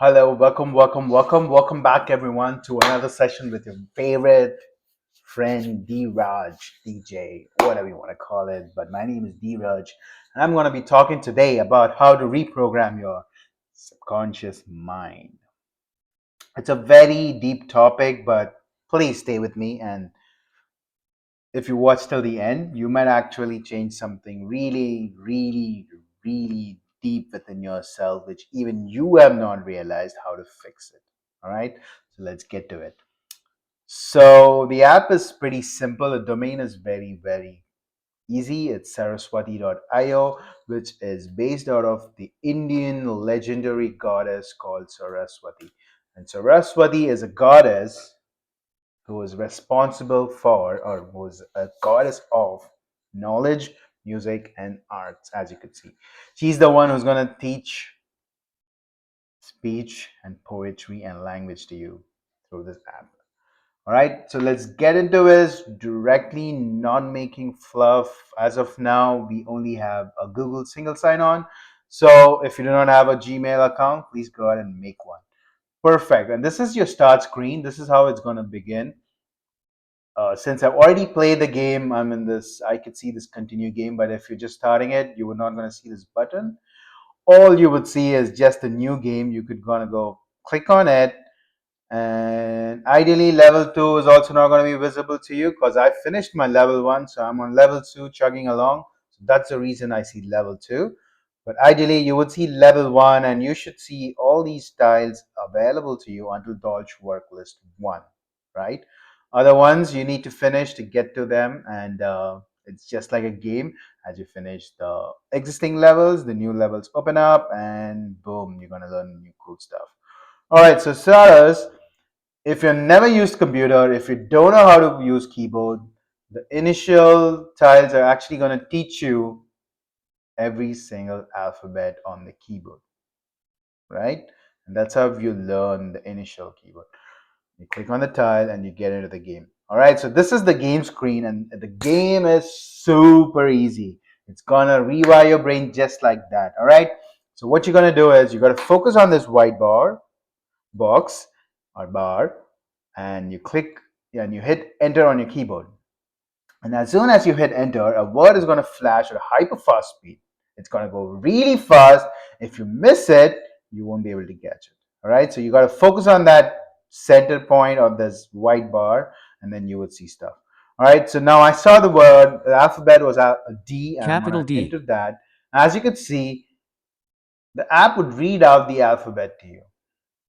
Hello, welcome back, everyone, to another session with your favorite friend, D Raj, DJ, whatever you want to call it. But my name is D Raj, and I'm going to be talking today about how to reprogram your subconscious mind. It's a very deep topic, but please stay with me. And if you watch till the end, you might actually change something really deep within yourself, which even you have not realized how to fix it. All right, so let's get to it. So the app is pretty simple. The domain is very easy. It's saraswati.io, which is based out of the Indian legendary goddess called Saraswati. And Saraswati is a goddess who was responsible for, or was a goddess of, knowledge, music, and arts, as you could see. She's the one who's going to teach speech and poetry and language to you through this app. All right, so let's get into this directly, not making fluff. As of now, we only have a Google single sign on. So if you do not have a Gmail account, please go ahead and make one. Perfect. And this is your start screen. This is how it's going to begin. Since I've already played the game, I'm in this, I could see this continue game, but if you're just starting it, you are not going to see this button. All you would see is just a new game. You could gonna go click on it, and ideally level 2 is also not going to be visible to you because I finished my level 1, so I'm on level 2 chugging along. So that's the reason I see level 2. But ideally you would see level 1, and you should see all these tiles available to you until Dolch work list 1, right? Other ones you need to finish to get to them, and it's just like a game. As you finish the existing levels, the new levels open up, and boom, you're going to learn new cool stuff. All right, so Saras, if you've never used computer, if you don't know how to use keyboard, the initial tiles are actually going to teach you every single alphabet on the keyboard, right? And that's how you learn the initial keyboard. You click on the tile and you get into the game. All right, so this is the game screen, and the game is super easy. It's gonna rewire your brain just like that. All right, so what you're gonna do is you're gonna focus on this white box or bar, and you click and you hit enter on your keyboard. And as soon as you hit enter, a word is going to flash at a hyper fast speed. It's going to go really fast. If you miss it, you won't be able to catch it. All right, so you got to focus on that center point of this white bar, and then you would see stuff. All right, so now I saw the word, the alphabet was a D, and I'm going Capital to D. enter that. As you could see, the app would read out the alphabet to you.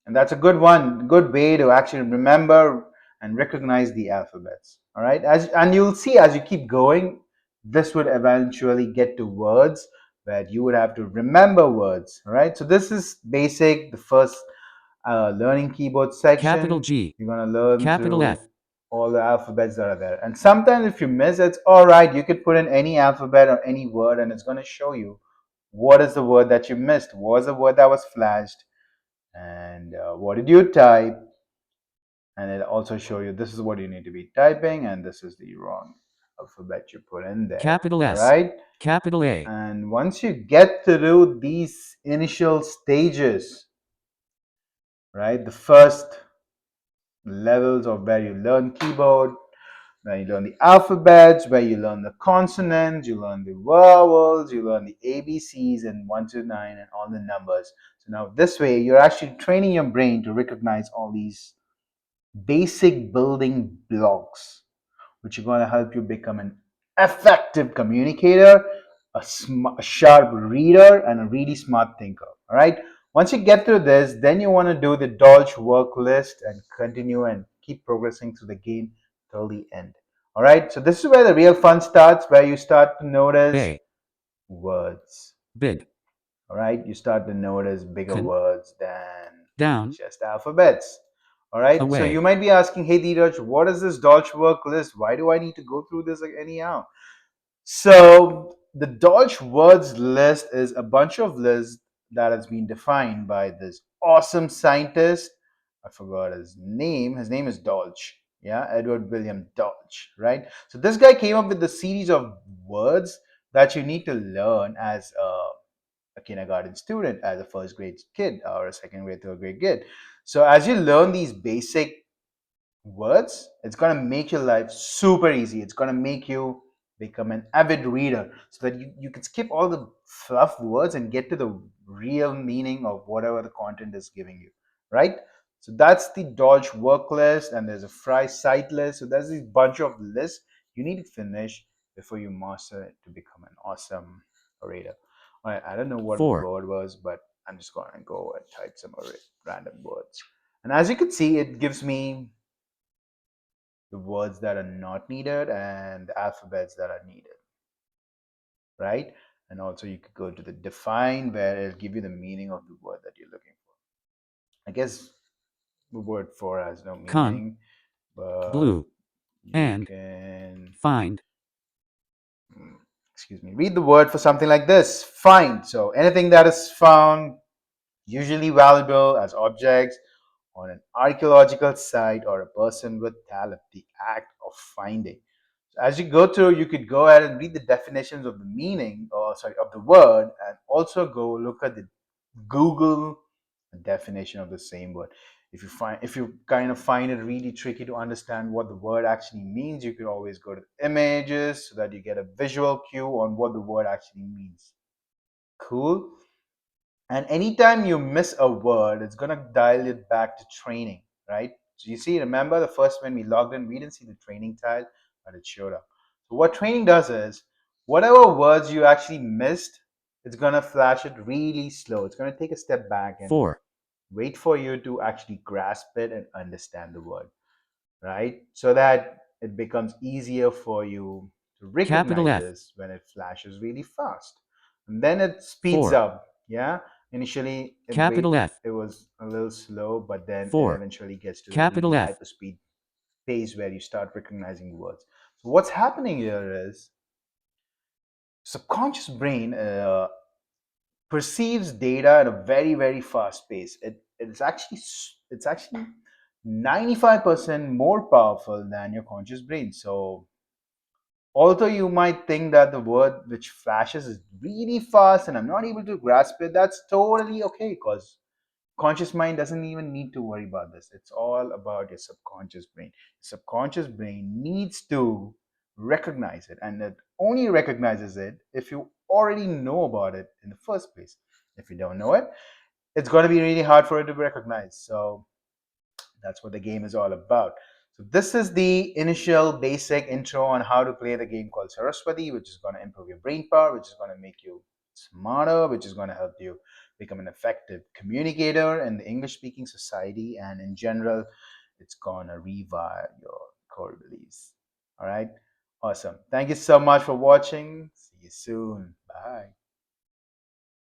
And that's a good way to actually remember and recognize the alphabets. All right, and you'll see as you keep going, this would eventually get to words where you would have to remember words. All right, so this is basic, the first learning keyboard Capital section. G. You're going to learn Capital through F. all the alphabets that are there, and sometimes if you miss, it's all right. You could put in any alphabet or any word, and it's going to show you what is the word that you missed, what was the word that was flashed, and what did you type, and it also show you this is what you need to be typing, and this is the wrong alphabet you put in there. Capital All S. right, Capital A. and once you get through these initial stages, right, the first levels of where you learn keyboard, where you learn the alphabets, where you learn the consonants, you learn the vowels, you learn the ABCs and 1 to 9 and all the numbers. So now this way you're actually training your brain to recognize all these basic building blocks, which are going to help you become an effective communicator, a sharp reader, and a really smart thinker. All right. Once you get through this, then you want to do the Dodge work list and continue and keep progressing through the game till the end. All right. So this is where the real fun starts, where you start to notice Bay. words. Big. All right, you start to notice bigger Con. words than Down. just alphabets. All right, so you Away. might be asking, hey Dheeraj, what is this Dolch work list? Why do I need to go through this like anyhow? So the Dolch words list is a bunch of lists that has been defined by this awesome scientist. I forgot his name. His name is Dolch. Yeah, Edward William Dolch, right? So this guy came up with the series of words that you need to learn as a a kindergarten student, as a first grade kid, or a second grade, third grade kid. So as you learn these basic words, it's going to make your life super easy. It's going to make you become an avid reader so that you can skip all the fluff words and get to the real meaning of whatever the content is giving you, right? So that's the Dodge work list, and there's a Fry site list. So there's this bunch of lists you need to finish before you master it to become an awesome orator. All right, I don't know what the 4. word was, but I'm just going to go and type some random words. And as you can see, it gives me the words that are not needed and the alphabets that are needed, right? And also you could go to the define where it'll give you the meaning of the word that you're looking for. I guess the word for has no Con, meaning, but blue, you and can, find. mm, excuse me, read the word for something like this: find. So anything that is found, usually valuable as objects on an archaeological site or a person with talent, the act of finding. As you go through, you could go ahead and read the definitions of the meaning, or sorry, of the word, and also go look at the Google definition of the same word. If you kind of find it really tricky to understand what the word actually means, you could always go to images so that you get a visual cue on what the word actually means. Cool. And anytime you miss a word, it's gonna dial it back to training, right? So you see, remember the first when we logged in, we didn't see the training tile, but it showed up. So what training does is, whatever words you actually missed, it's gonna flash it really slow. It's gonna take a step back and 4. wait for you to actually grasp it and understand the word, right? So that it becomes easier for you to Capital recognize F. this when it flashes really fast. And then it speeds 4. up. Yeah. Initially, Capital F. it was a little slow, but then it 4. eventually gets to the Capital really F. hyper speed pace where you start recognizing words. So what's happening here is subconscious brain perceives data at a very fast pace. It's actually 95% more powerful than your conscious brain. So although you might think that the word which flashes is really fast and I'm not able to grasp it, that's totally okay because conscious mind doesn't even need to worry about this. It's all about your subconscious brain. Subconscious brain needs to recognize it, and it only recognizes it if you already know about it in the first place. If you don't know it, it's going to be really hard for it to recognize. So that's what the game is all about. So this is the initial basic intro on how to play the game called Sarasvati, which is going to improve your brain power, which is going to make you smarter, which is going to help you become an effective communicator in the English speaking society. And in general, it's going to rewire your core beliefs. All right. Awesome. Thank you so much for watching. See you soon. Bye.